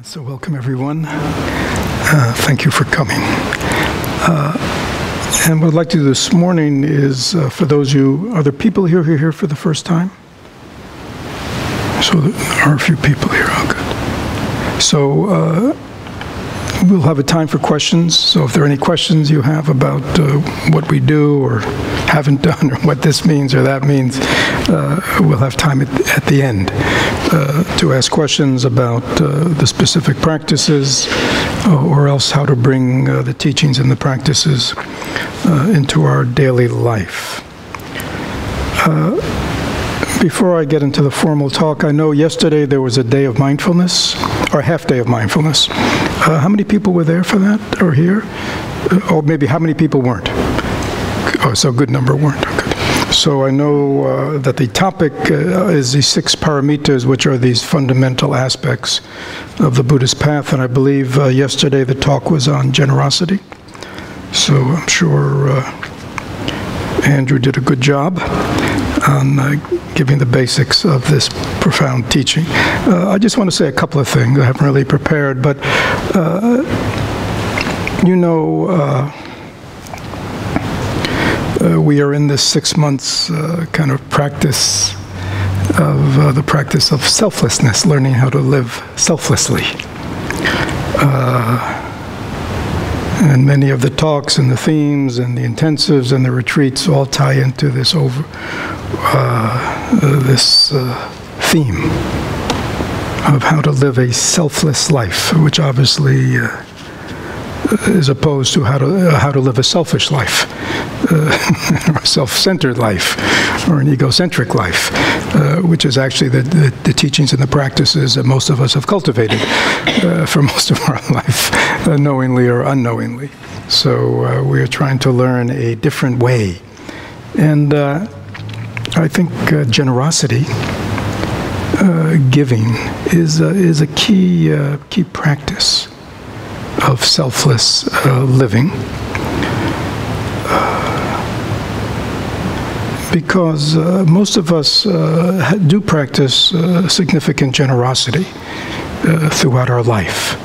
So welcome everyone. Thank you for coming. And what I'd like to do this morning is, for those of you, are there people here who are here for the first time? So there are a few people here, oh good. So we'll have a time for questions. So if there are any questions you have about what we do or haven't done or what this means or that means, we'll have time at the end to ask questions about the specific practices or else how to bring the teachings and the practices into our daily life. Before I get into the formal talk, I know yesterday there was a day of mindfulness, or a half day of mindfulness. How many people were there for that, or here? Or maybe how many people weren't? Oh, so a good number weren't. Good. So I know that the topic is the 6 paramitas, which are these fundamental aspects of the Buddhist path, and I believe yesterday the talk was on generosity. So I'm sure Andrew did a good job on giving the basics of this profound teaching. I just want to say a couple of things. I haven't really prepared, but we are in this 6 months kind of practice of the practice of selflessness, learning how to live selflessly. And many of the talks and the themes and the intensives and the retreats all tie into this theme of how to live a selfless life, which obviously is opposed to how to live a selfish life, or a self-centered life, or an egocentric life, which is actually the teachings and the practices that most of us have cultivated for most of our life, knowingly or unknowingly. So we are trying to learn a different way. And I think generosity, giving, is a key practice of selfless living, because most of us do practice significant generosity throughout our life,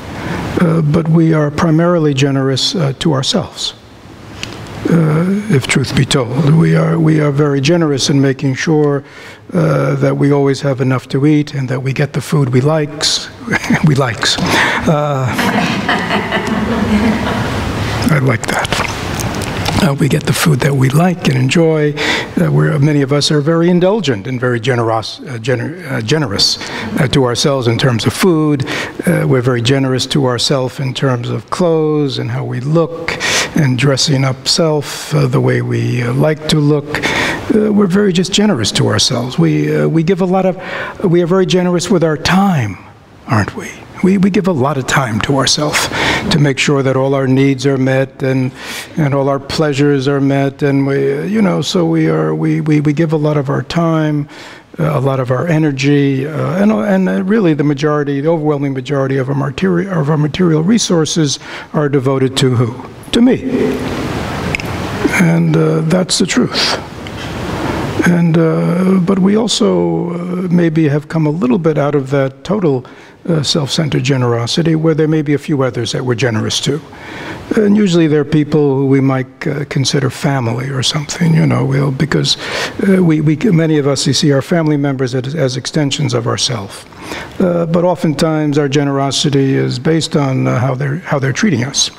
but we are primarily generous to ourselves. If truth be told, we are very generous in making sure that we always have enough to eat and that we get the food we likes. I like that. We get the food that we like and enjoy. Many of us are very indulgent and very generous to ourselves in terms of food. We're very generous to ourselves in terms of clothes and how we look and dressing up self the way we like to look. We're very just generous to ourselves. We give a lot of. We are very generous with our time, aren't we? We give a lot of time to ourselves to make sure that all our needs are met and all our pleasures are met, and so we give a lot of our time, a lot of our energy, and really the overwhelming majority of our material resources are devoted to who? To me. And that's the truth. And but we also maybe have come a little bit out of that total self-centered generosity, where there may be a few others that we're generous to. And usually they're people who we might consider family or something, because many of us, you see our family members as extensions of ourselves. But oftentimes our generosity is based on how they're treating us.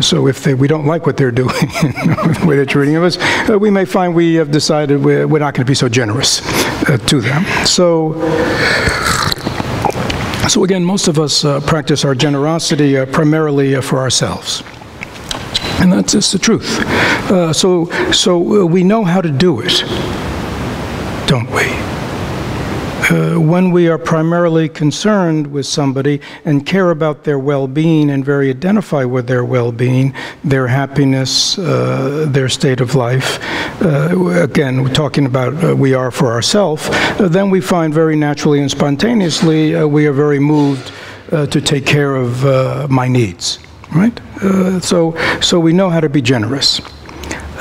So if we don't like what they're doing, the way they're treating us, we may find we have decided we're not going to be so generous to them. So again, most of us practice our generosity primarily for ourselves. And that's just the truth. So we know how to do it, don't we? When we are primarily concerned with somebody and care about their well-being and very identify with their well-being, their happiness, their state of life, again, we're talking about we are for ourselves, then we find very naturally and spontaneously we are very moved to take care of my needs, right? So we know how to be generous.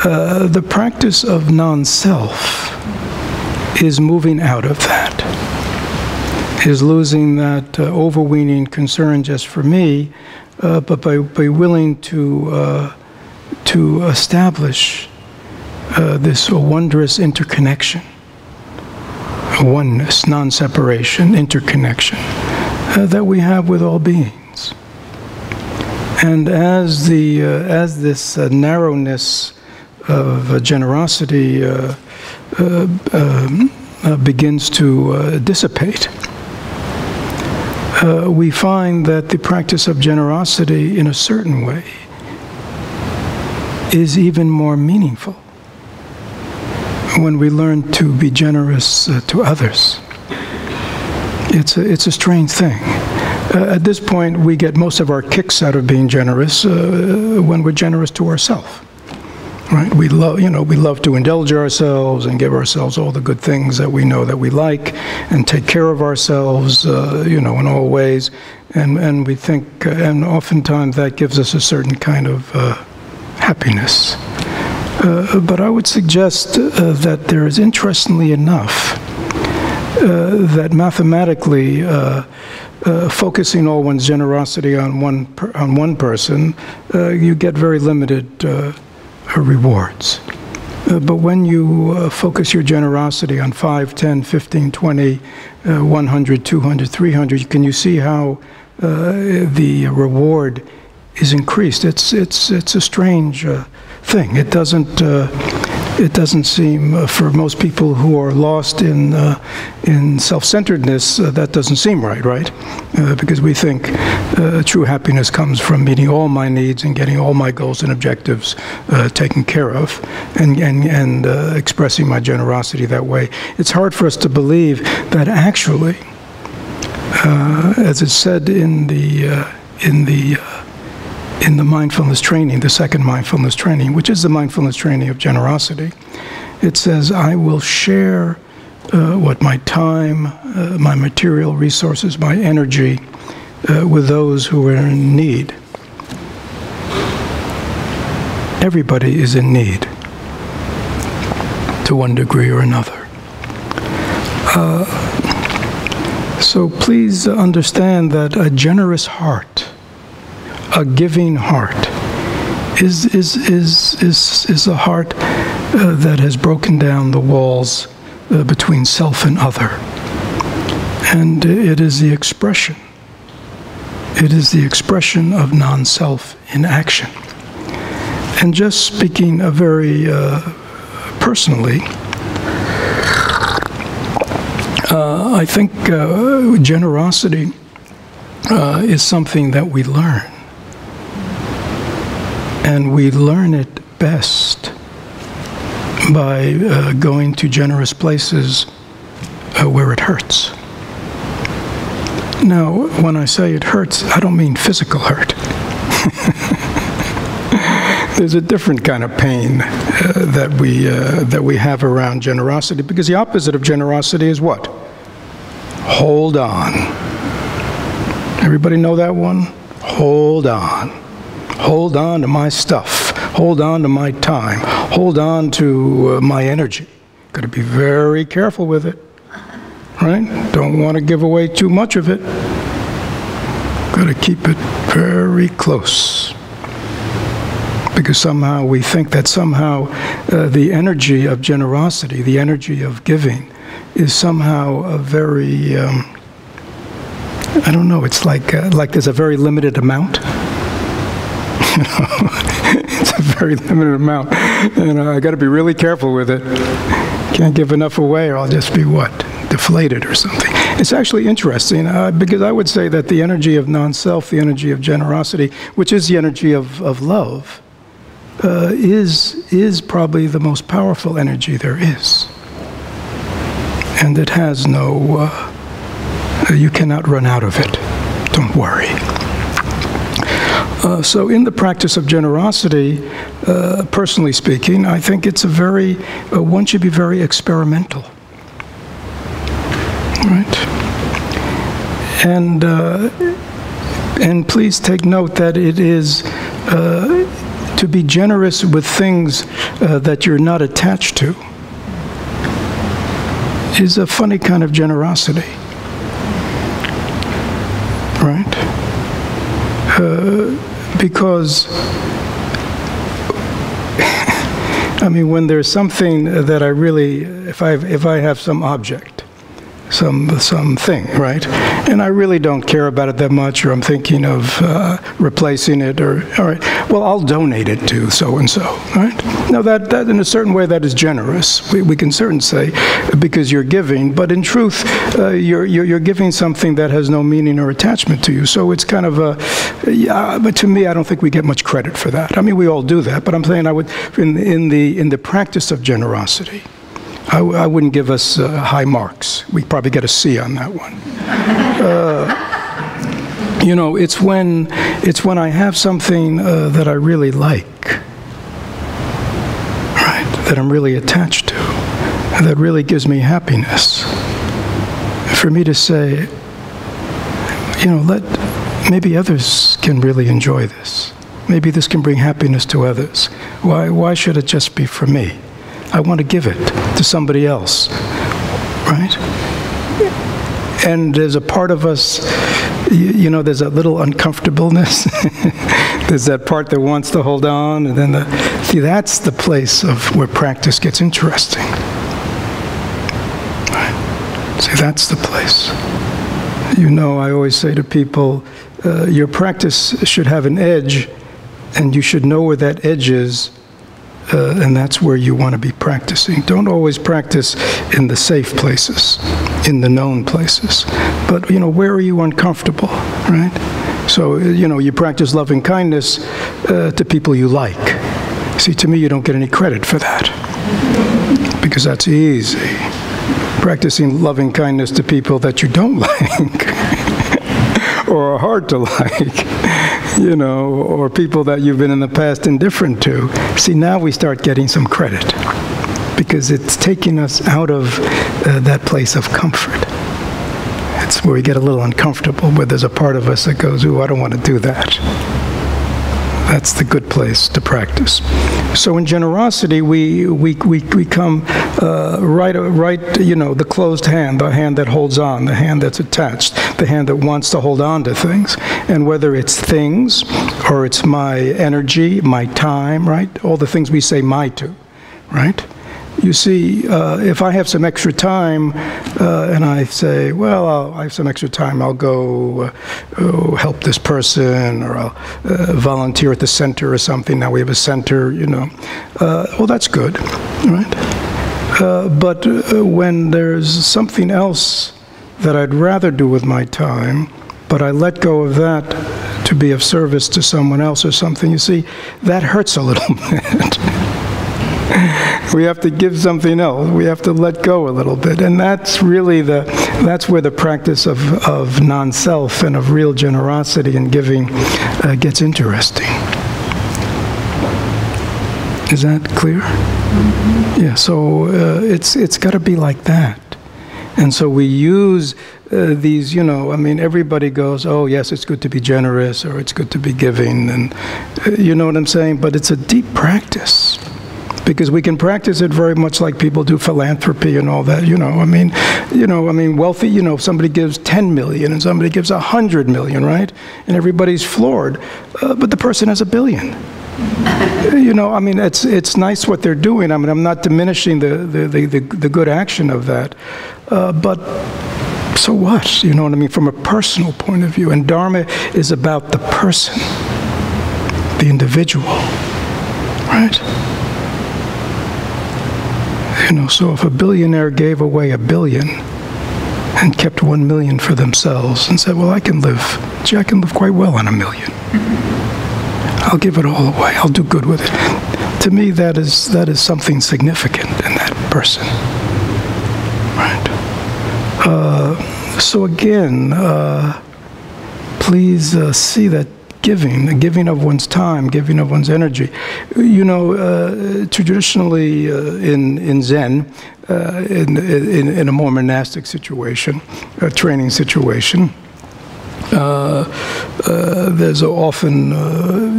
The practice of non-self is moving out of that. is losing that overweening concern just for me, but by willing to establish this wondrous interconnection, oneness, non-separation, interconnection that we have with all beings. And as this narrowness of generosity begins to dissipate, we find that the practice of generosity, in a certain way, is even more meaningful when we learn to be generous to others. It's a strange thing. At this point, we get most of our kicks out of being generous when we're generous to ourselves. Right? We love to indulge ourselves and give ourselves all the good things that we know that we like, and take care of ourselves, in all ways. And we think, and oftentimes that gives us a certain kind of happiness. But I would suggest that there is, interestingly enough, that mathematically, focusing all one's generosity on one person, you get very limited rewards. But when you focus your generosity on 5, 10, 15, 20, 100, 200, 300, can you see how the reward is increased? It's a strange thing. It doesn't seem, for most people who are lost in self-centeredness, that doesn't seem right? Because we think true happiness comes from meeting all my needs and getting all my goals and objectives taken care of, and expressing my generosity that way. It's hard for us to believe that actually, as it's said in the mindfulness training, the second mindfulness training, which is the mindfulness training of generosity, it says, I will share my time, my material resources, my energy with those who are in need. Everybody is in need to one degree or another. So please understand that a generous heart, a giving heart, is a heart that has broken down the walls between self and other. And it is the expression. It is the expression of non-self in action. And just speaking very personally, I think generosity is something that we learn. And we learn it best by going to generous places where it hurts. Now, when I say it hurts, I don't mean physical hurt. There's a different kind of pain that we have around generosity, because the opposite of generosity is what? Hold on. Everybody know that one? Hold on. Hold on to my stuff. Hold on to my time. Hold on to my energy. Got to be very careful with it, right? Don't want to give away too much of it. Got to keep it very close. Because somehow we think that somehow the energy of generosity, the energy of giving, is somehow a very, I don't know, it's like there's a very limited amount. It's a very limited amount, and I got to be really careful with it. Can't give enough away, or I'll just be deflated or something. It's actually interesting because I would say that the energy of non-self, the energy of generosity, which is the energy of love, is probably the most powerful energy there is, and it has no. You cannot run out of it. Don't worry. So in the practice of generosity, personally speaking, I think it's one should be very experimental. Right? And please take note that it is to be generous with things that you're not attached to, is a funny kind of generosity. right? Because, I mean, when there's something that I really, if I have some object, something, right? And I really don't care about it that much, or I'm thinking of replacing it, or, all right, well, I'll donate it to so-and-so, right? Now, that in a certain way, that is generous. We can certainly say, because you're giving, but in truth, you're giving something that has no meaning or attachment to you. So it's kind of a, yeah, but to me, I don't think we get much credit for that. I mean, we all do that, but I'm saying I would, in the practice of generosity, I wouldn't give us high marks. We'd probably get a C on that one. You know, it's when I have something that I really like, right? That I'm really attached to, and that really gives me happiness. For me to say, you know, maybe others can really enjoy this. Maybe this can bring happiness to others. Why should it just be for me? I want to give it to somebody else, right? And there's a part of us, you know, there's that little uncomfortableness. There's that part that wants to hold on, and then see, that's the place of where practice gets interesting. Right? See, that's the place. You know, I always say to people, your practice should have an edge, and you should know where that edge is. And that's where you want to be practicing. Don't always practice in the safe places, in the known places. But, you know, where are you uncomfortable, right? So, you know, you practice loving kindness to people you like. See, to me, you don't get any credit for that, because that's easy. Practicing loving kindness to people that you don't like, or are hard to like, you know, or people that you've been in the past indifferent to. See, now we start getting some credit, because it's taking us out of that place of comfort. It's where we get a little uncomfortable, where there's a part of us that goes, ooh, I don't want to do that. That's the good place to practice. So in generosity, we come right, you know, the closed hand, the hand that holds on, the hand that's attached, the hand that wants to hold on to things. And whether it's things, or it's my energy, my time, right? All the things we say my to, right? You see, if I have some extra time, and I say, well, I have some extra time, I'll go help this person, or I'll volunteer at the center or something. Now we have a center, you know. Well, that's good, right? But when there's something else that I'd rather do with my time, but I let go of that to be of service to someone else or something, you see, that hurts a little bit. We have to give something else. We have to let go a little bit. And that's really that's where the practice of non-self and of real generosity and giving gets interesting. Is that clear? Mm-hmm. Yeah, so it's got to be like that. And so we use these, you know, I mean, everybody goes, oh, yes, it's good to be generous, or it's good to be giving, and you know what I'm saying? But it's a deep practice. Because we can practice it very much like people do philanthropy and all that, you know. I mean, wealthy, you know, if somebody gives 10 million and somebody gives 100 million, right? And everybody's floored, but the person has $1 billion. You know, I mean, it's nice what they're doing. I mean, I'm not diminishing the good action of that, but so what? You know what I mean? From a personal point of view, and Dharma is about the person, the individual, right? You know, so if a billionaire gave away $1 billion and kept 1 million for themselves and said, well, I can live quite well on $1 million. I'll give it all away. I'll do good with it. To me, that is something significant in that person. Right? So again, please see that the giving of one's time, giving of one's energy. You know, traditionally in Zen, in a more monastic situation, a training situation, there's often,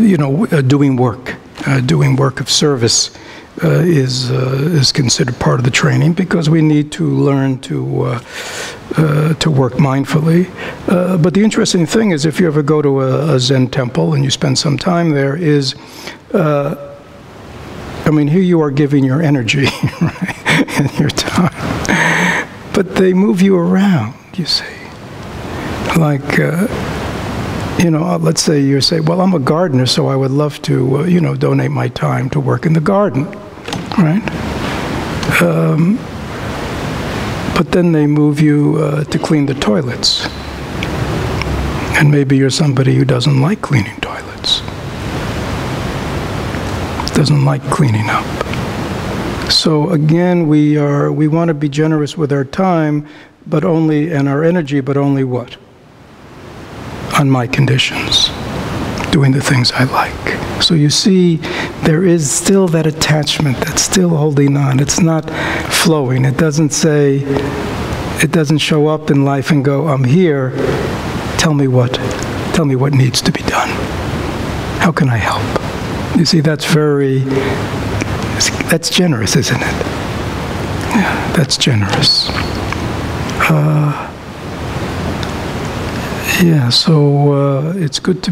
you know, doing work of service is considered part of the training, because we need to learn to to work mindfully. But the interesting thing is, if you ever go to a Zen temple and you spend some time there, is, I mean, here you are giving your energy, right, and your time. But they move you around, you see. Like, you know, let's say you say, well, I'm a gardener, so I would love to, you know, donate my time to work in the garden, right? But then they move you to clean the toilets. And maybe you're somebody who doesn't like cleaning toilets, doesn't like cleaning up. So again, we want to be generous with our time, but only, and our energy, but only what? On my conditions, doing the things I like. So you see, there is still that attachment that's still holding on. It's not flowing. It doesn't say, it doesn't show up in life and go, I'm here, tell me what needs to be done. How can I help? You see, that's generous, isn't it? Yeah, that's generous. Yeah, so it's good to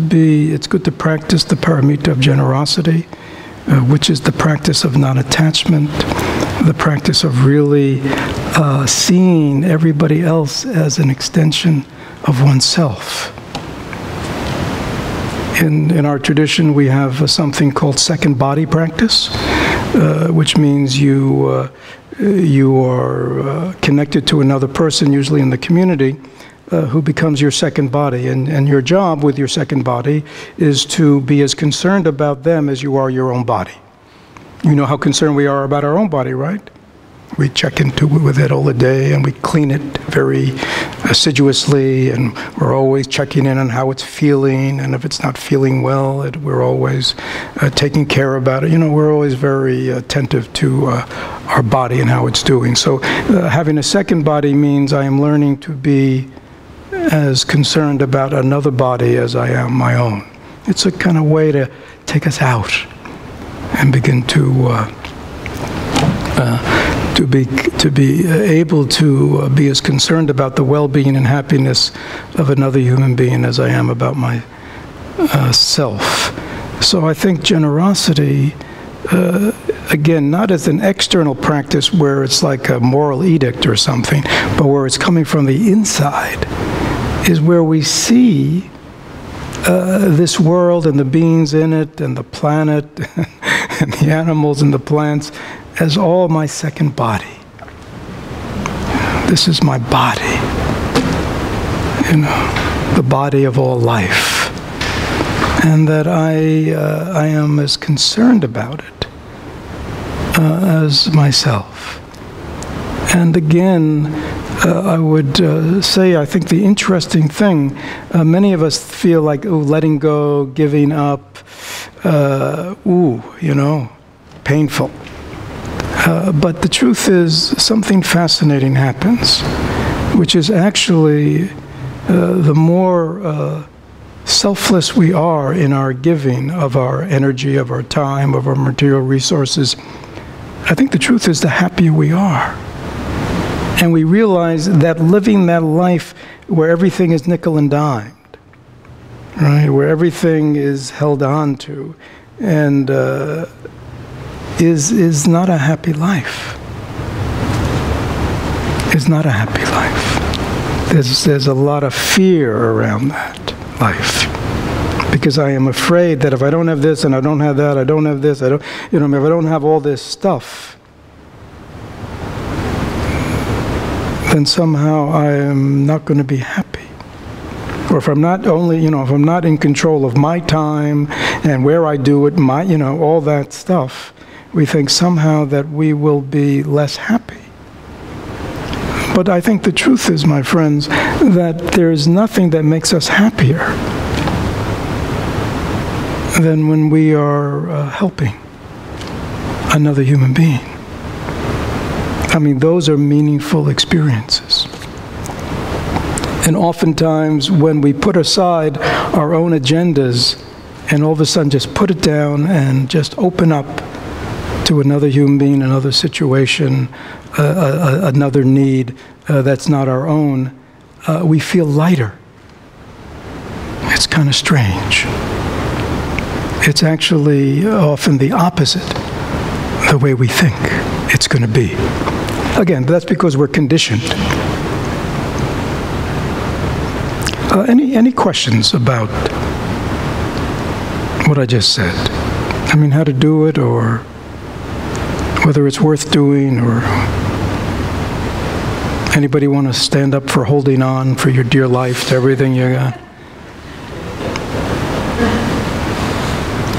practice the paramita of generosity, which is the practice of non-attachment, the practice of really seeing everybody else as an extension of oneself. In our tradition, we have something called second body practice, which means you are connected to another person, usually in the community, who becomes your second body. And your job with your second body is to be as concerned about them as you are your own body. You know how concerned we are about our own body, right? We check with it all the day, and we clean it very assiduously, and we're always checking in on how it's feeling, and if it's not feeling well, we're always taking care about it. You know, we're always very attentive to our body and how it's doing. So having a second body means I am learning to be as concerned about another body as I am my own. It's a kind of way to take us out and begin to be able to be as concerned about the well-being and happiness of another human being as I am about my self. So I think generosity, again, not as an external practice where it's like a moral edict or something, but where it's coming from the inside, is where we see this world and the beings in it and the planet and the animals and the plants as all my second body. This is my body, you know, the body of all life. And that I am as concerned about it as myself. And again, I would say, I think the interesting thing, many of us feel like, oh, letting go, giving up, you know, painful. But the truth is, something fascinating happens, which is actually the more selfless we are in our giving of our energy, of our time, of our material resources, I think the truth is the happier we are. And we realize that living that life where everything is nickel and dimed, right, where everything is held on to, and is not a happy life. Is not a happy life. There's a lot of fear around that life, because I am afraid that if I don't have this and I don't have that, I don't have this, I don't, you know, if I don't have all this stuff, then somehow I am not going to be happy. Or if I'm not only, you know, if I'm not in control of my time and where I do it, my, you know, all that stuff, we think somehow that we will be less happy. But I think the truth is, my friends, that there is nothing that makes us happier than when we are helping another human being. I mean, those are meaningful experiences. And oftentimes, when we put aside our own agendas and all of a sudden just put it down and just open up to another human being, another situation, another need, that's not our own, we feel lighter. It's kind of strange. It's actually often the opposite, the way we think it's going to be. Again, that's because we're conditioned. Any questions about what I just said? I mean, how to do it, or whether it's worth doing, or anybody want to stand up for holding on for your dear life to everything you got?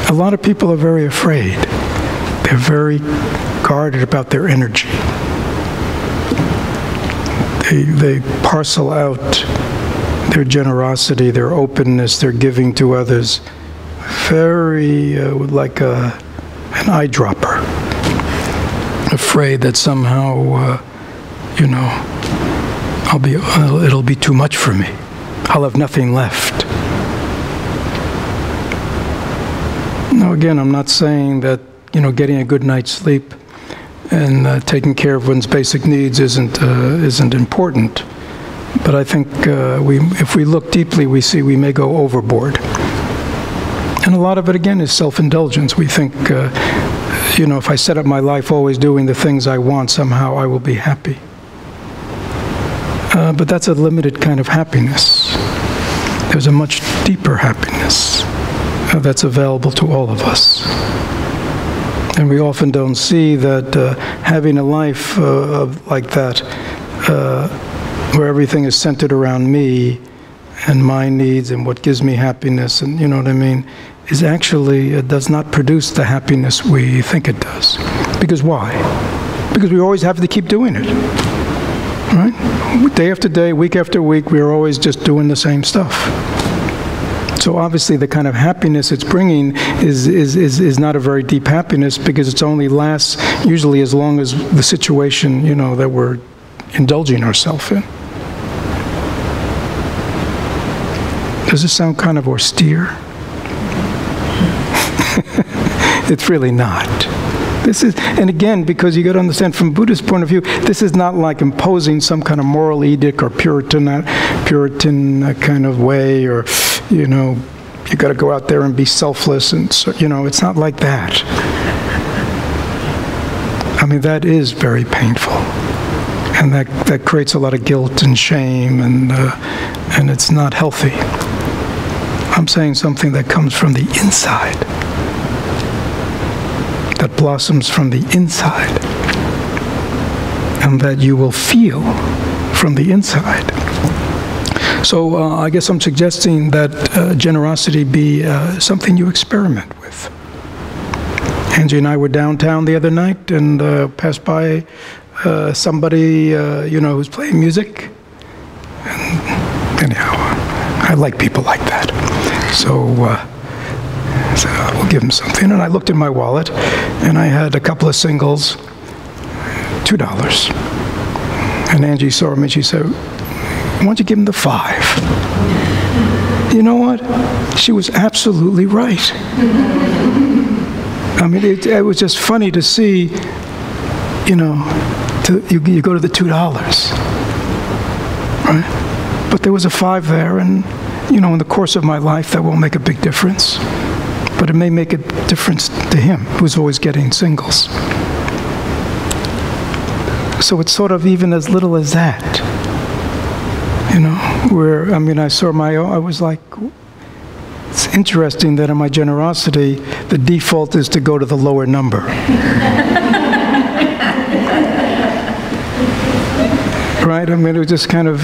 A lot of people are very afraid. They're very guarded about their energy. They parcel out their generosity, their openness, their giving to others, very like an eyedropper. Afraid that somehow, it'll be too much for me. I'll have nothing left. Now, again, I'm not saying that, getting a good night's sleep and taking care of one's basic needs isn't important. But I think if we look deeply, we see we may go overboard. And a lot of it, again, is self-indulgence. We think, if I set up my life always doing the things I want, somehow I will be happy. But that's a limited kind of happiness. There's a much deeper happiness that's available to all of us. And we often don't see that having a life like that, where everything is centered around me and my needs and what gives me happiness, and you know what I mean, is actually, it does not produce the happiness we think it does. Because why? Because we always have to keep doing it. Right? Day after day, week after week, we're always just doing the same stuff. So obviously the kind of happiness it's bringing is not a very deep happiness, because it's only lasts usually as long as the situation, that we're indulging ourselves in. Does this sound kind of austere? It's really not. This is, and again, because you got to understand from Buddhist point of view, this is not like imposing some kind of moral edict or Puritan kind of way, or, you got to go out there and be selfless, and so, it's not like that. I mean, that is very painful, and that creates a lot of guilt and shame, and it's not healthy. I'm saying something that comes from the inside, that blossoms from the inside, and that you will feel from the inside. So I guess I'm suggesting that generosity be something you experiment with. Angie and I were downtown the other night and passed by somebody who's playing music. And anyhow, I like people like that. So we'll give him something. And I looked in my wallet, and I had a couple of singles, $2. And Angie saw me, and she said, "Why don't you give him the $5?" You know what? She was absolutely right. I mean, it was just funny to see, you go to the $2, right? But there was a $5 there, and, in the course of my life, that won't make a big difference. But it may make a difference to him, who's always getting singles. So it's sort of even as little as that. Where, I saw I was like, it's interesting that in my generosity, the default is to go to the lower number. Right? It was just kind of,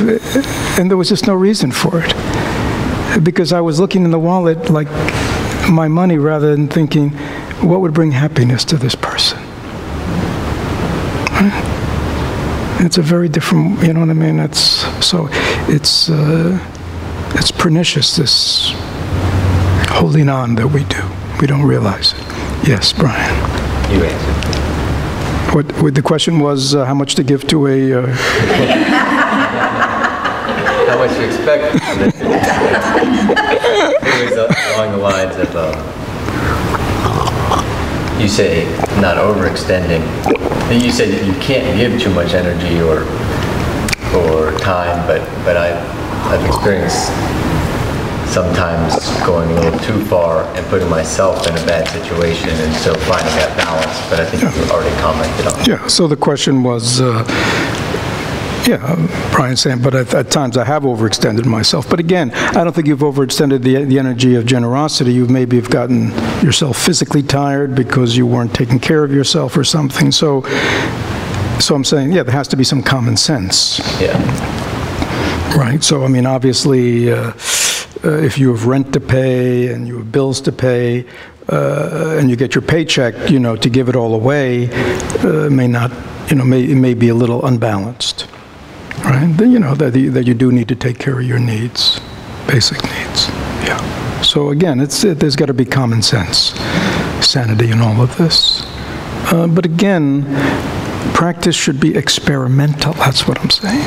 and there was just no reason for it. Because I was looking in the wallet like my money, rather than thinking, what would bring happiness to this person? Right? It's a very different, you know what I mean? It's pernicious, this holding on that we do. We don't realize it. Yes, Brian. You answered. What the question was, how much to give to a... How much to expect? It was along the lines of, you say not overextending. You said that you can't give too much energy or or time, but I've experienced sometimes going a little too far and putting myself in a bad situation, and so finding that balance. But I think you already commented on it. Yeah, so the question was, Brian's saying, but at times I have overextended myself. But again, I don't think you've overextended the energy of generosity. You maybe have gotten yourself physically tired because you weren't taking care of yourself or something. So I'm saying, yeah, there has to be some common sense. Yeah. Right, so I mean, obviously, if you have rent to pay and you have bills to pay, and you get your paycheck, to give it all away, may not, it may be a little unbalanced, right? Then that you do need to take care of your needs, basic needs. Yeah. So again, there's got to be common sense, sanity in all of this. But again, practice should be experimental. That's what I'm saying.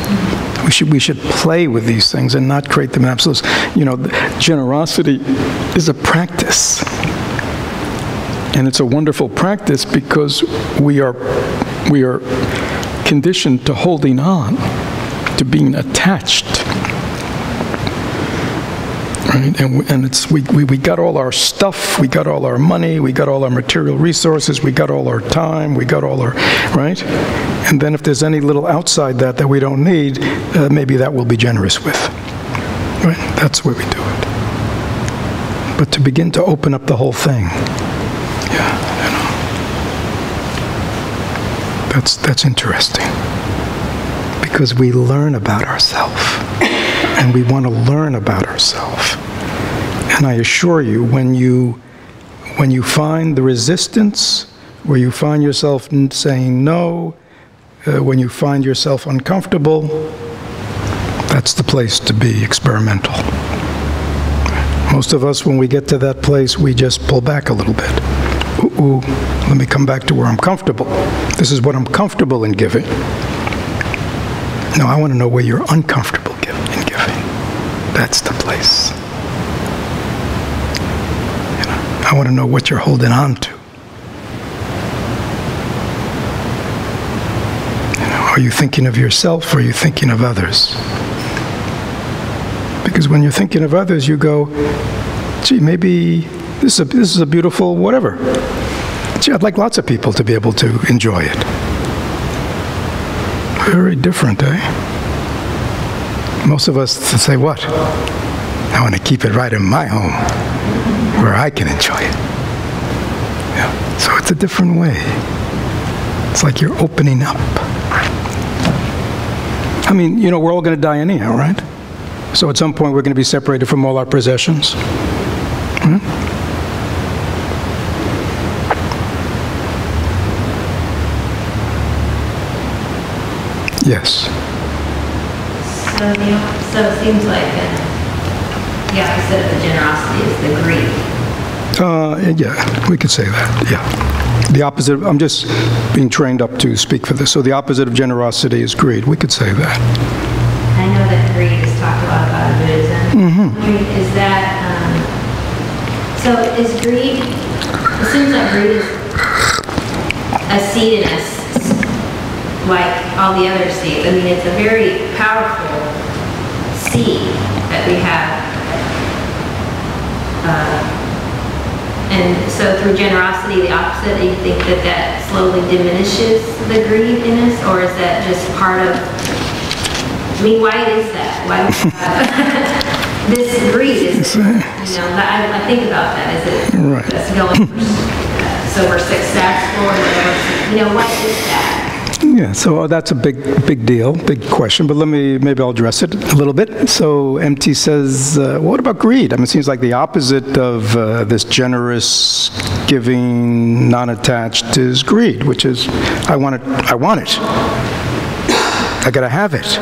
We should play with these things and not create them in absolutes. Generosity is a practice, and it's a wonderful practice because we are conditioned to holding on, to being attached. Right? And we got all our stuff, we got all our money, we got all our material resources, we got all our time, we got all our, right? And then if there's any little outside that we don't need, maybe that we'll be generous with. Right? That's the way we do it. But to begin to open up the whole thing, that's interesting. Because we learn about ourselves. And we want to learn about ourselves. And I assure you, when you find the resistance, where you find yourself saying no, when you find yourself uncomfortable, that's the place to be experimental. Most of us, when we get to that place, we just pull back a little bit. Ooh, let me come back to where I'm comfortable. This is what I'm comfortable in giving. No, I want to know where you're uncomfortable in giving. That's the place. I want to know what you're holding on to. Are you thinking of yourself or are you thinking of others? Because when you're thinking of others, you go, gee, maybe this is a beautiful whatever. Gee, I'd like lots of people to be able to enjoy it. Very different, eh? Most of us say what? I want to keep it right in my home, where I can enjoy it. Yeah. So it's a different way. It's like you're opening up. I mean, we're all going to die anyhow, right? So at some point we're going to be separated from all our possessions. Hmm? Yes. So it seems like the opposite of the generosity is the greed. Yeah, we could say that, yeah. The opposite, I'm just being trained up to speak for this. So the opposite of generosity is greed. We could say that. I know that greed is talked a lot about in Buddhism. Mm-hmm. I mean, is that, so is greed, it seems like greed is a seed in us, like all the other seeds. I mean, it's a very powerful seed that we have. And so through generosity, the opposite, do you think that slowly diminishes the greed in us? Or is that just part of, I mean, why is that? Why do we have this greed? Is it, I think about that. Is it right. That's going so we're successful or whatever? What is that? Yeah, so that's a big deal, big question, but maybe I'll address it a little bit. So MT says, what about greed? I mean, it seems like the opposite of this generous, giving, non-attached is greed, which is, I want it. I gotta have it.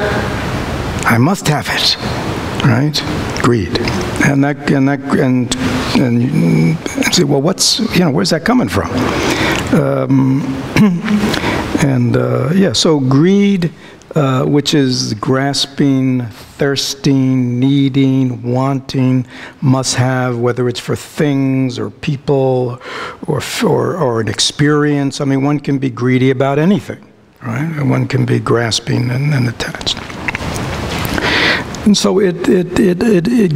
I must have it, right? Greed. And say, well, where's that coming from? So greed, which is grasping, thirsting, needing, wanting, must have, whether it's for things or people or an experience. I mean, one can be greedy about anything, right? And one can be grasping and attached. And so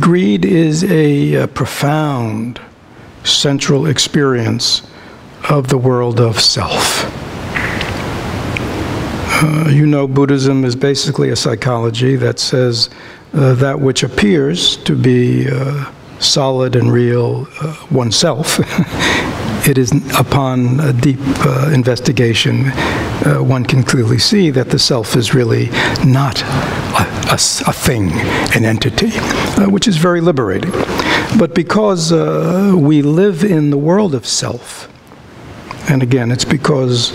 greed is a profound central experience of the world of self. Buddhism is basically a psychology that says that which appears to be solid and real oneself, it is upon a deep investigation, one can clearly see that the self is really not a thing, an entity, which is very liberating. But because we live in the world of self, and again, it's because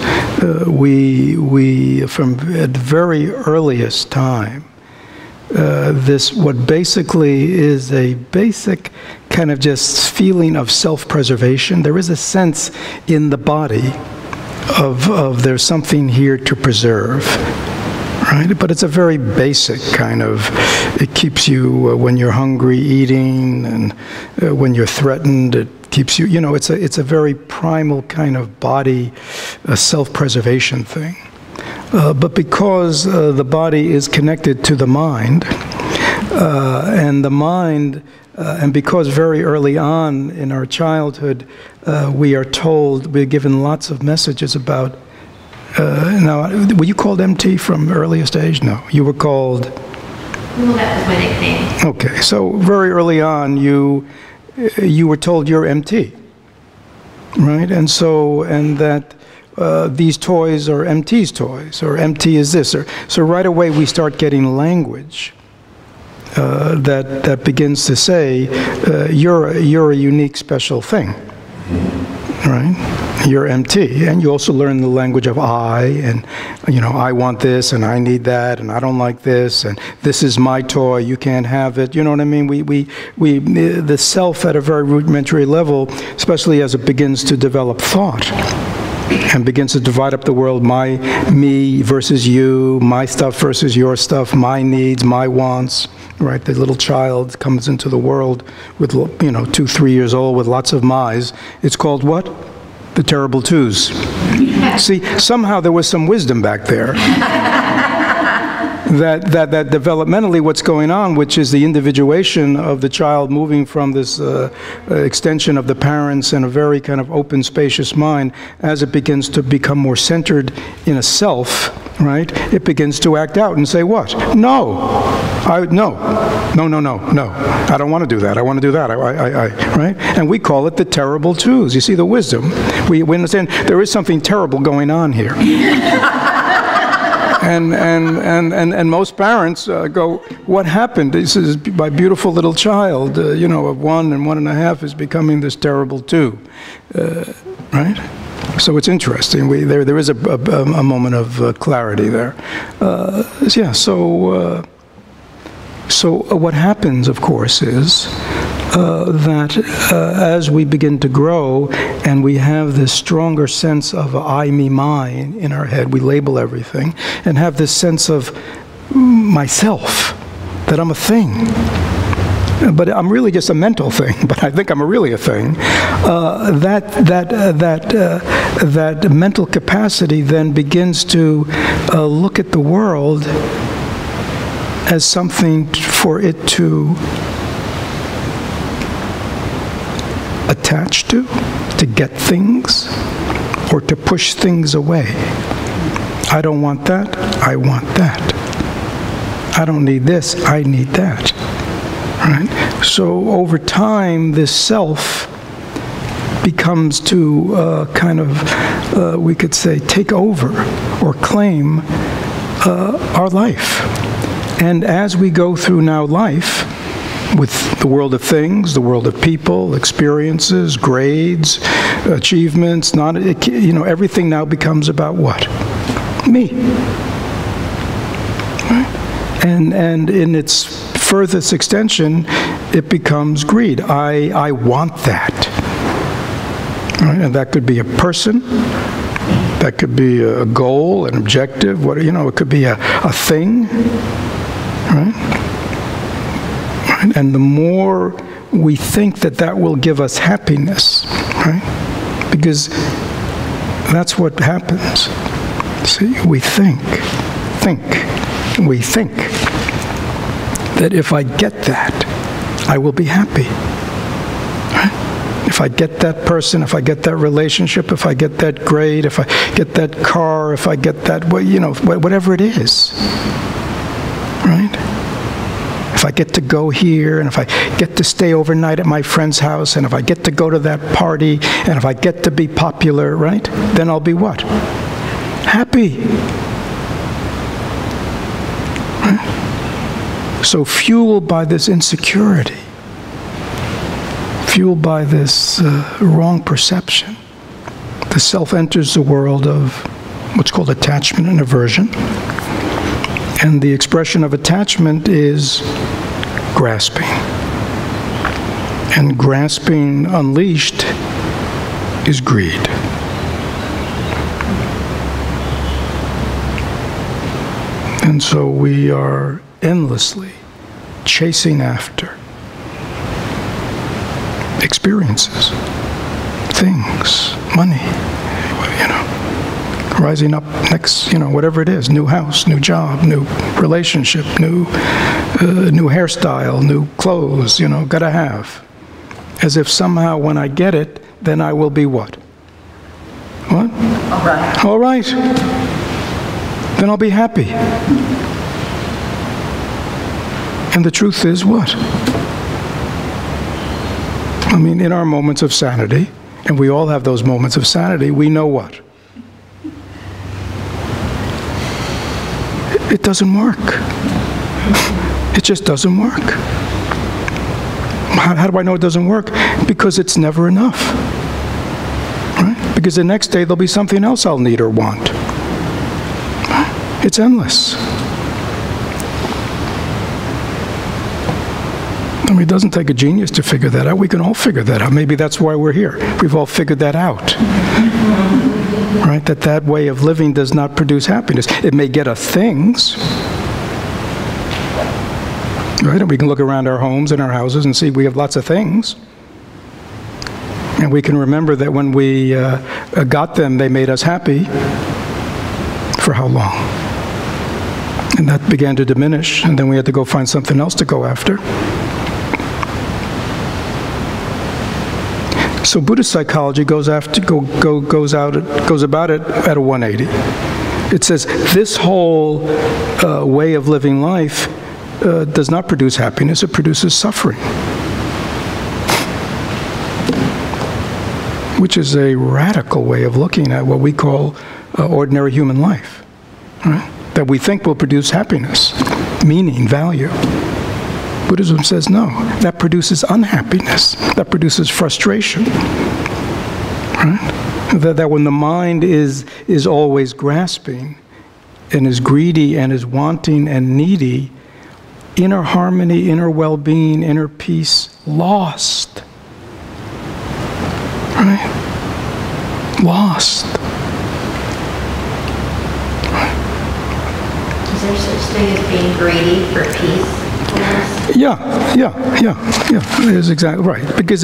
we from at the very earliest time, what basically is a basic kind of just feeling of self-preservation. There is a sense in the body of there's something here to preserve, right? But it's a very basic kind of, it keeps you, when you're hungry, eating, and when you're threatened, it keeps you, it's a very primal kind of body, self-preservation thing. But because the body is connected to the mind, and the mind, and because very early on in our childhood, we're given lots of messages about, now, were you called MT from earliest age? No, you were called? Well, that was my nickname. Okay, so very early on, you were told you're MT, right? And that these toys are MT's toys, or MT is this. So right away we start getting language that begins to say, you're a unique, special thing, right? You're MT, and you also learn the language of I, and I want this, and I need that, and I don't like this, and this is my toy, you can't have it. You know what I mean? The self at a very rudimentary level, especially as it begins to develop thought, and begins to divide up the world, me versus you, my stuff versus your stuff, my needs, my wants, right? The little child comes into the world with, 2, 3 years old with lots of my's. It's called what? The terrible twos. See, somehow there was some wisdom back there. that developmentally what's going on, which is the individuation of the child moving from this extension of the parents and a very kind of open, spacious mind, as it begins to become more centered in a self, right? It begins to act out and say what? No. No. I don't want to do that. I want to do that. Right? And we call it the terrible twos. You see the wisdom. We understand there is something terrible going on here. And most parents go, what happened? This is my beautiful little child, of 1 and 1.5 is becoming this terrible 2, right? So it's interesting. There is a moment of clarity there. So what happens, of course, is that as we begin to grow and we have this stronger sense of I, me, mine in our head, we label everything, and have this sense of myself, that I'm a thing. But I'm really just a mental thing, but I think I'm really a thing. That mental capacity then begins to look at the world as something for it to attach to get things, or to push things away. I don't want that, I want that. I don't need this, I need that. Right? So over time, this self becomes to we could say, take over or claim our life. And as we go through now life, with the world of things, the world of people, experiences, grades, achievements, everything now becomes about what? Me. Right? And in its furthest extension, it becomes greed. I want that. Right? And that could be a person, that could be a goal, an objective, it could be a thing. Right? And the more we think that will give us happiness, right? Because that's what happens. See, we think. that if I get that, I will be happy. Right? If I get that person, if I get that relationship, if I get that grade, if I get that car, if I get that, well, you know, whatever it is, right? If I get to go here, and if I get to stay overnight at my friend's house, and if I get to go to that party, and if I get to be popular, right? Then I'll be what? Happy. Right? So fueled by this insecurity, fueled by this wrong perception, the self enters the world of what's called attachment and aversion. And the expression of attachment is grasping. And grasping unleashed is greed. And so we are endlessly chasing after experiences, things, money, you know, rising up next, you know, whatever it is, new house, new job, new relationship, new hairstyle, new clothes, you know, gotta have. As if somehow when I get it, then I will be what? What? All right. All right. Then I'll be happy. And the truth is what? I mean, in our moments of sanity, and we all have those moments of sanity, we know what? It doesn't work. It just doesn't work. How do I know it doesn't work? Because it's never enough. Right? Because the next day there'll be something else I'll need or want. It's endless. I mean, it doesn't take a genius to figure that out. We can all figure that out. Maybe that's why we're here. We've all figured that out. Right? That way of living does not produce happiness. It may get us things. Right? And we can look around our homes and our houses and see we have lots of things. And we can remember that when we got them, they made us happy. For how long? And that began to diminish, and then we had to go find something else to go after. So Buddhist psychology goes about it at a 180. It says this whole way of living life does not produce happiness, it produces suffering. Which is a radical way of looking at what we call ordinary human life. Right? That we think will produce happiness, meaning, value. Buddhism says no, that produces unhappiness, that produces frustration. Right? That when the mind is always grasping, and is greedy, and is wanting and needy, inner harmony, inner well-being, inner peace, lost. Right? Lost. Is there such thing as being greedy for peace? Yeah. It is exactly right. Because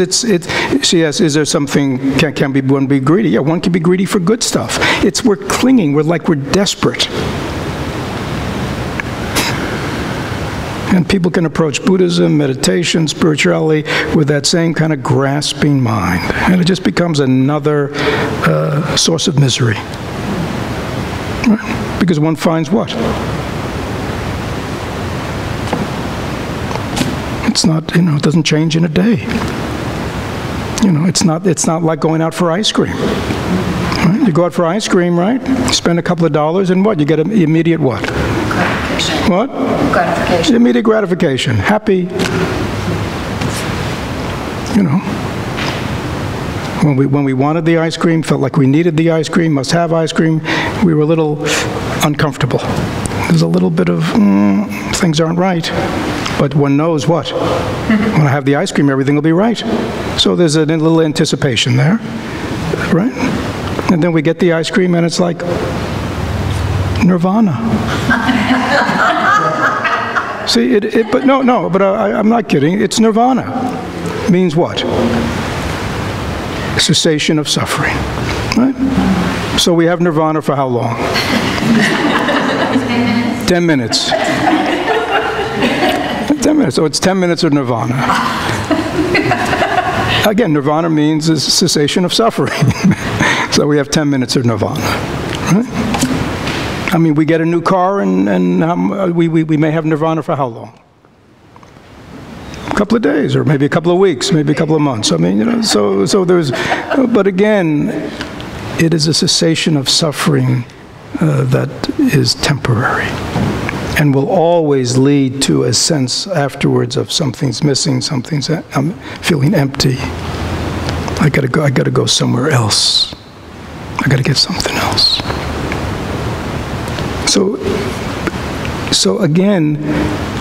she asks, is there something, can one be greedy? Yeah, one can be greedy for good stuff. We're clinging, we're desperate. And people can approach Buddhism, meditation, spirituality with that same kind of grasping mind. And it just becomes another source of misery. Right? Because one finds what? It's not, it doesn't change in a day. It's not like going out for ice cream. Right? You go out for ice cream, right? You spend a couple of dollars and what? You get an immediate what? Gratification. What? Gratification. Immediate gratification. Happy. When we wanted the ice cream, felt like we needed the ice cream, must have ice cream, we were a little uncomfortable. There's a little bit of, things aren't right. But one knows what? When I have the ice cream, everything will be right. So there's a little anticipation there, right? And then we get the ice cream and it's like nirvana. See, but I'm not kidding. It's nirvana. Means what? Cessation of suffering, right? So we have nirvana for how long? 10 minutes. 10 minutes. 10 minutes. So it's 10 minutes of nirvana. Again, nirvana means a cessation of suffering. So we have 10 minutes of nirvana. Right? I mean, we get a new car and we may have nirvana for how long? A couple of days, or maybe a couple of weeks, maybe a couple of months. I mean, you know, so there's, but again, it is a cessation of suffering that is temporary and will always lead to a sense afterwards of something's missing, I'm feeling empty. I gotta go somewhere else. I gotta get something else. So again,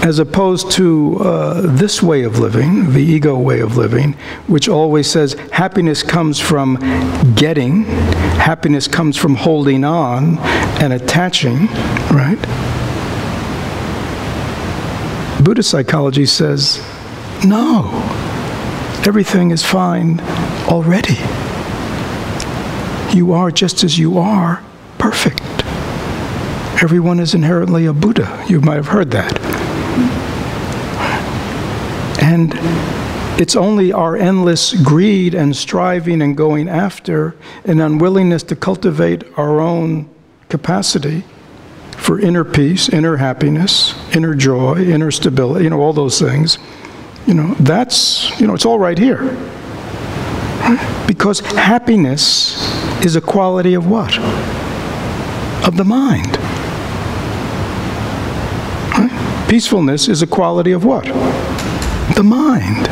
as opposed to this way of living, the ego way of living, which always says happiness comes from getting, happiness comes from holding on and attaching, right? Buddhist psychology says, no, everything is fine already. You are just as you are, perfect. Everyone is inherently a Buddha. You might have heard that. And it's only our endless greed and striving and going after and unwillingness to cultivate our own capacity for inner peace, inner happiness, inner joy, inner stability, you know, all those things. You know, that's, you know, it's all right here. Because happiness is a quality of what? Of the mind. Right? Peacefulness is a quality of what? The mind.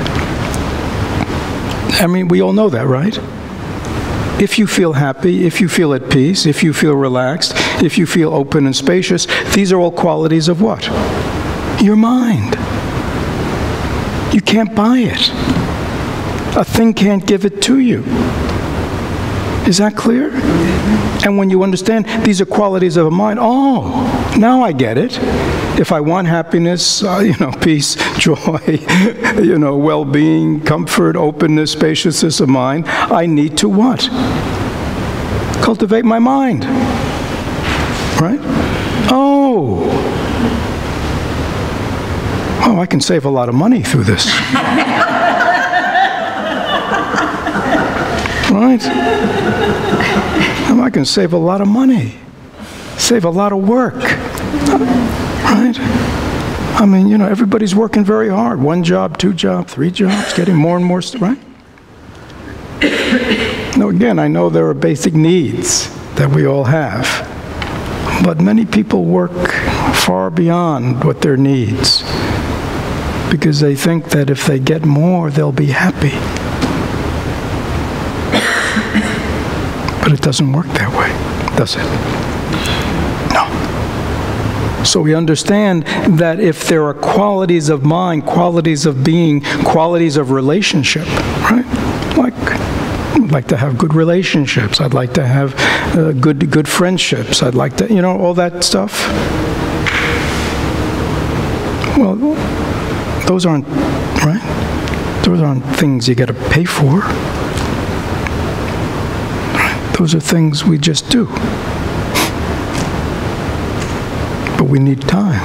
I mean, we all know that, right? If you feel happy, if you feel at peace, if you feel relaxed, if you feel open and spacious, these are all qualities of what? Your mind. You can't buy it. A thing can't give it to you. Is that clear? And when you understand these are qualities of a mind, oh, now I get it. If I want happiness, you know, peace, joy, you know, well-being, comfort, openness, spaciousness of mind, I need to what? Cultivate my mind. Right? Oh. Oh, I can save a lot of money through this. Right? I can save a lot of money, save a lot of work, right? I mean, you know, everybody's working very hard. 1 job, 2 jobs, 3 jobs, getting more and more, right? Now, again, I know there are basic needs that we all have, but many people work far beyond what their needs because they think that if they get more, they'll be happy. But it doesn't work that way, does it? No. So we understand that if there are qualities of mind, qualities of being, qualities of relationship, right? Like, I'd like to have good relationships. I'd like to have good friendships. I'd like to, you know, all that stuff. Well, those aren't, right? Those aren't things you got to pay for. Those are things we just do. But we need time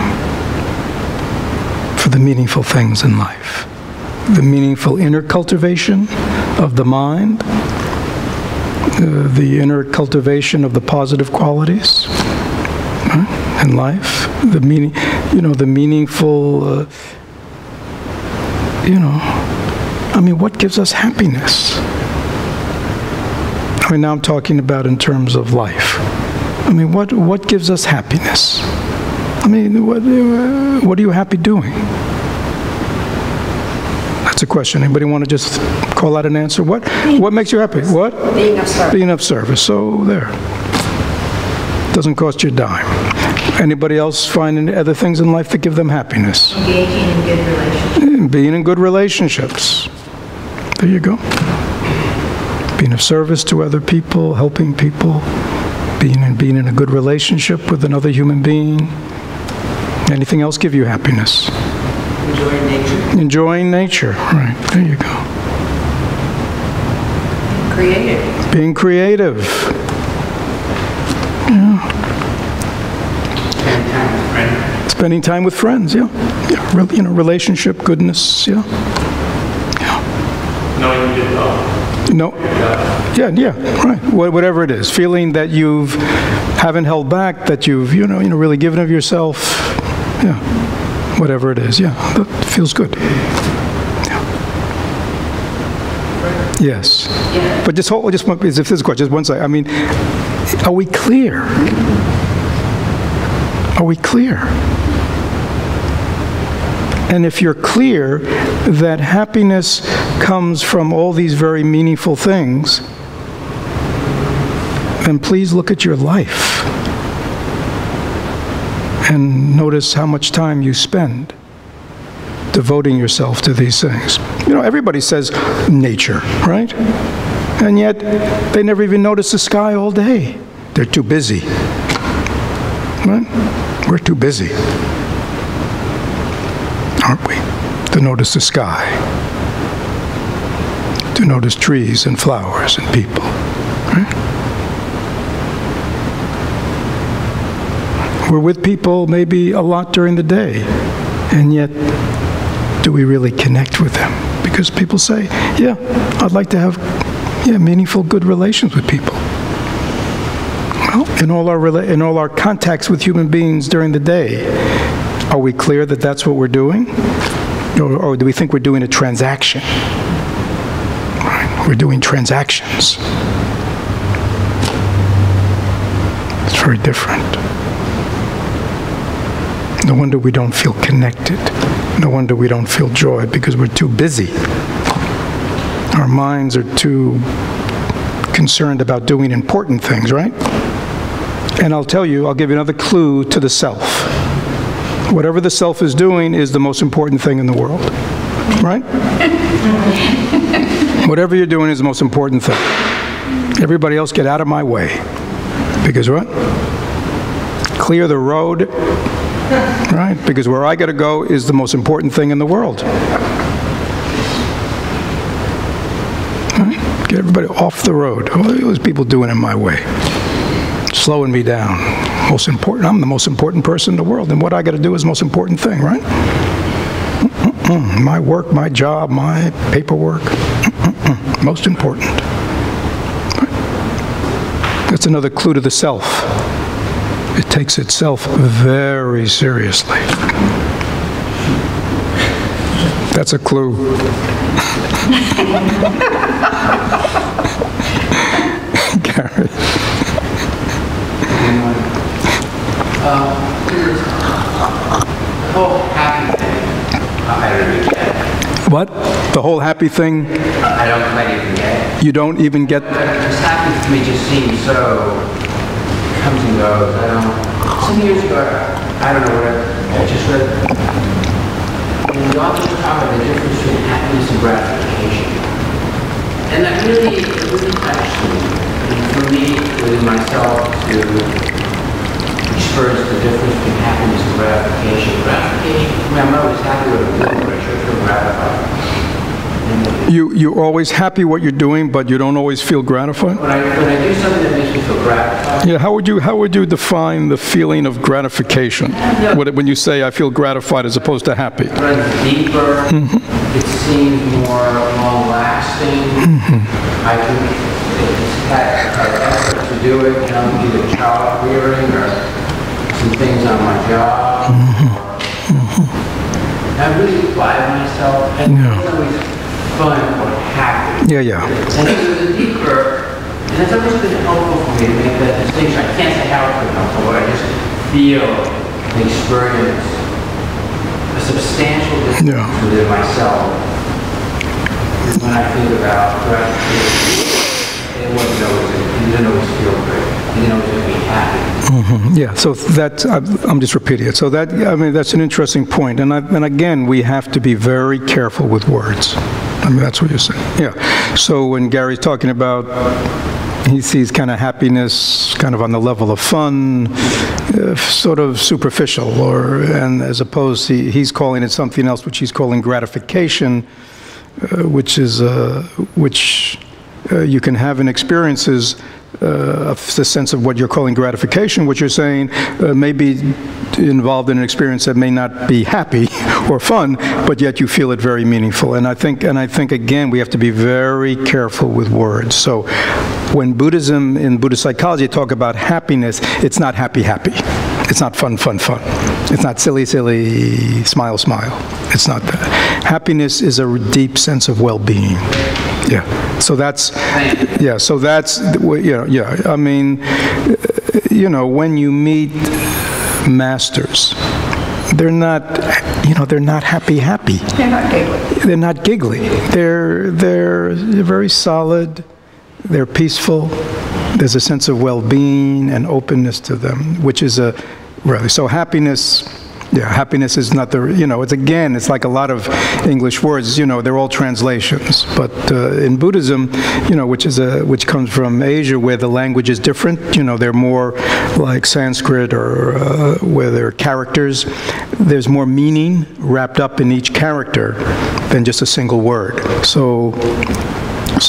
for the meaningful things in life. The meaningful inner cultivation of the mind, the inner cultivation of the positive qualities in life, the meaning, you know, the meaningful, you know, I mean, what gives us happiness? I mean, now I'm talking about in terms of life. I mean, what gives us happiness? I mean, what are you happy doing? That's a question. Anybody want to just call out an answer? What makes you happy? What? Being of service. Being of service. So there. Doesn't cost you a dime. Anybody else find any other things in life that give them happiness? Engaging in good relationships. Being in good relationships. There you go. Being of service to other people, helping people, being in a good relationship with another human being. Anything else give you happiness? Enjoying nature. Enjoying nature, right, there you go. Creative. Being creative. Yeah. Spending time with friends. Spending time with friends, yeah. Yeah, really, relationship, goodness, yeah. Knowing you did well. No. Yeah, right. Whatever it is, feeling that you haven't held back, that you've really given of yourself. Yeah. Whatever it is, yeah, that feels good. Yeah. Yes. Yeah. But just if this is a question, just one second. I mean, are we clear? Are we clear? And if you're clear that happiness comes from all these very meaningful things, then please look at your life and notice how much time you spend devoting yourself to these things. Everybody says nature, right? And yet they never even notice the sky all day. They're too busy. Right? We're too busy, aren't we, to notice the sky, to notice trees and flowers and people, right? We're with people maybe a lot during the day, and yet do we really connect with them? Because people say, yeah, I'd like to have meaningful, good relations with people. Well, in all our contacts with human beings during the day, are we clear that that's what we're doing? Or do we think we're doing a transaction? Right. We're doing transactions. It's very different. No wonder we don't feel connected. No wonder we don't feel joy, because we're too busy. Our minds are too concerned about doing important things, right? And I'll give you another clue to the self. Whatever the self is doing is the most important thing in the world, right? Whatever you're doing is the most important thing. Everybody else get out of my way. Because what? Clear the road, right? Because where I got to go is the most important thing in the world. Right? Get everybody off the road. What are those people doing in my way? Slowing me down. Most important. I'm the most important person in the world, and what I got to do is the most important thing, right? My work, my job, my paperwork. Most important. Right? That's another clue to the self. It takes itself very seriously. That's a clue. Gary. The whole happy thing, I don't even get. What? The whole happy thing? I don't quite even get. You don't even get? This happy to me just seems so, comes and goes. Some years ago, I don't know what, I just read, and the author talked about the difference between happiness and gratification. And that really touched me. And for me, within myself, to experience the difference between happiness and gratification. Gratification, I'm always happy with what I'm doing, but I sure feel gratified. You're always happy what you're doing, but you don't always feel gratified? When I do something that makes me feel gratified. Yeah, how would you define the feeling of gratification? When you say I feel gratified as opposed to happy? It runs deeper. It seems more long-lasting. I can have effort to do it, either child rearing or some things on my job. I really apply myself, and it's always fun or happy. Yeah. And it was deeper, and it's always been helpful for me to make that distinction. I can't say how it's been helpful, but I just feel and experience a substantial difference within myself when I think about gratification. It didn't always feel great. It didn't always make me happy. Yeah, so that, I'm just repeating it. So that, that's an interesting point. And again, we have to be very careful with words. That's what you're saying. Yeah. So when Gary's talking about, he sees kind of happiness kind of on the level of fun, sort of superficial, and as opposed to, he's calling it something else, which he's calling gratification, which you can have in experiences the sense of what you're calling gratification, what you're saying may be involved in an experience that may not be happy or fun, but yet you feel it very meaningful. And I think again, we have to be very careful with words. So when Buddhism, in Buddhist psychology, talk about happiness, it's not happy, happy. It's not fun, fun, fun. It's not silly, silly, smile, smile. It's not that. Happiness is a deep sense of well-being. Yeah. So that's, yeah, so that's, yeah. I mean, when you meet masters, they're not happy, happy. They're not giggly. They're not giggly. They're very solid. They're peaceful. There's a sense of well-being and openness to them, which is so happiness. Yeah, happiness is not it's like a lot of English words, they're all translations. But in Buddhism, which comes from Asia, where the language is different, they're more like Sanskrit or where they're characters. There's more meaning wrapped up in each character than just a single word. So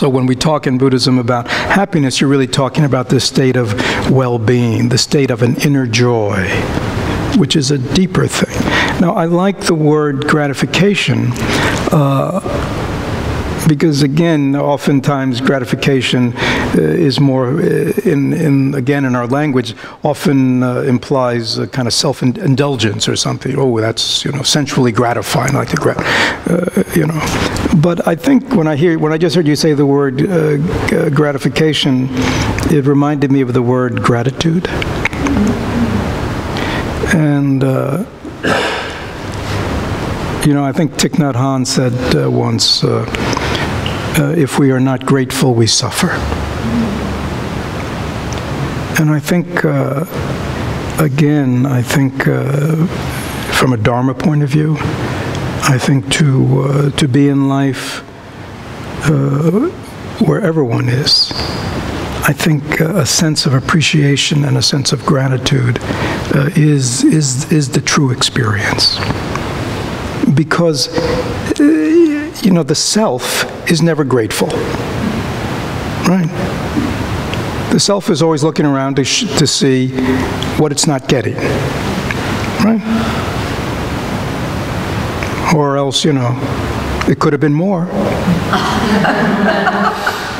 when we talk in Buddhism about happiness, you're really talking about this state of well-being, the state of an inner joy, which is a deeper thing. Now, I like the word gratification because, again, oftentimes gratification is more, in our language, often implies a kind of self-indulgence or something. Oh, that's sensually gratifying, like But I think when I just heard you say the word gratification, it reminded me of the word gratitude. And, I think Thich Nhat Hanh said once, if we are not grateful, we suffer. And I think, from a Dharma point of view, I think to be in life where everyone is, I think a sense of appreciation and a sense of gratitude is the true experience. Because, the self is never grateful, right? The self is always looking around to see what it's not getting, right? Or else, it could have been more.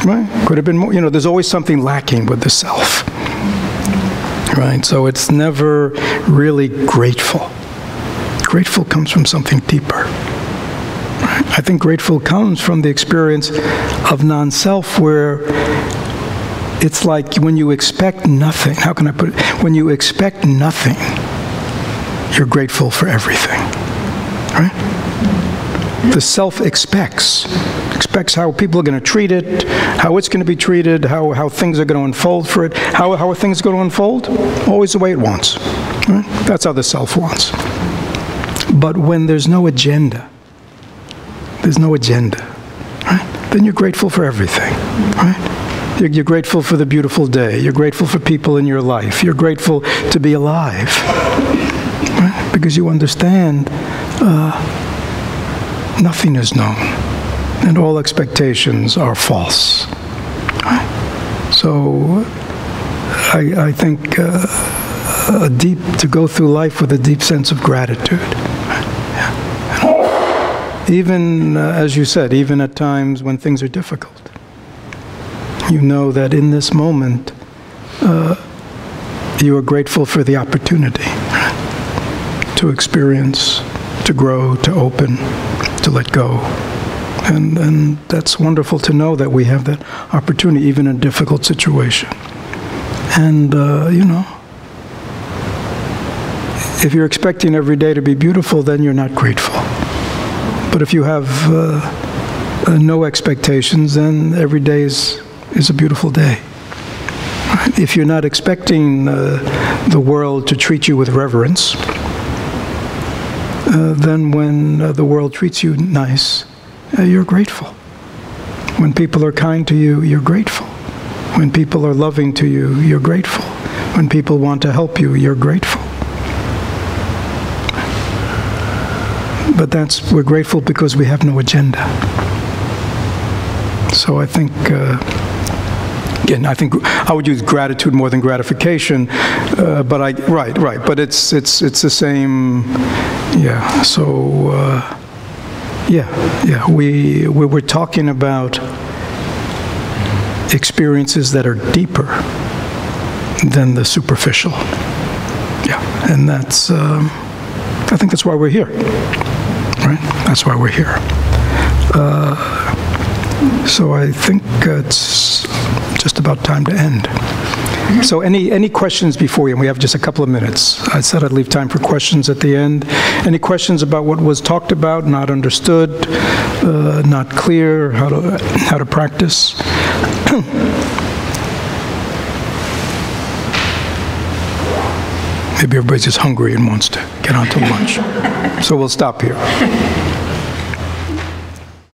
Right? Could have been more. There's always something lacking with the self. Right? So it's never really grateful. Grateful comes from something deeper. Right? I think grateful comes from the experience of non-self, where it's like when you expect nothing. How can I put it? When you expect nothing, you're grateful for everything. Right? The self expects how people are going to treat it, how it's going to be treated, how things are going to unfold for it. How are things going to unfold? Always the way it wants. Right? That's how the self wants. But when there's no agenda, right? Then you're grateful for everything. Right? You're grateful for the beautiful day. You're grateful for people in your life. You're grateful to be alive. Right? Because you understand nothing is known, and all expectations are false. Right? So I think to go through life with a deep sense of gratitude. Yeah. Even, as you said, even at times when things are difficult. You know that in this moment, you are grateful for the opportunity, right? To experience, to grow, to open, to let go. And that's wonderful to know that we have that opportunity, even in a difficult situation. And, if you're expecting every day to be beautiful, then you're not grateful. But if you have no expectations, then every day is a beautiful day. Right? If you're not expecting the world to treat you with reverence, then when the world treats you nice, you're grateful. When people are kind to you, you're grateful. When people are loving to you, you're grateful. When people want to help you, you're grateful. But we're grateful because we have no agenda. So I think Again, I think I would use gratitude more than gratification, but right. But it's the same. Yeah. So yeah. We're talking about experiences that are deeper than the superficial. Yeah, and that's. I think that's why we're here. Right. That's why we're here. So I think it's just about time to end. So any questions before you? And we have just a couple of minutes. I said I'd leave time for questions at the end. Any questions about what was talked about, not understood, not clear, how to practice? Maybe everybody's just hungry and wants to get on to lunch. So we'll stop here.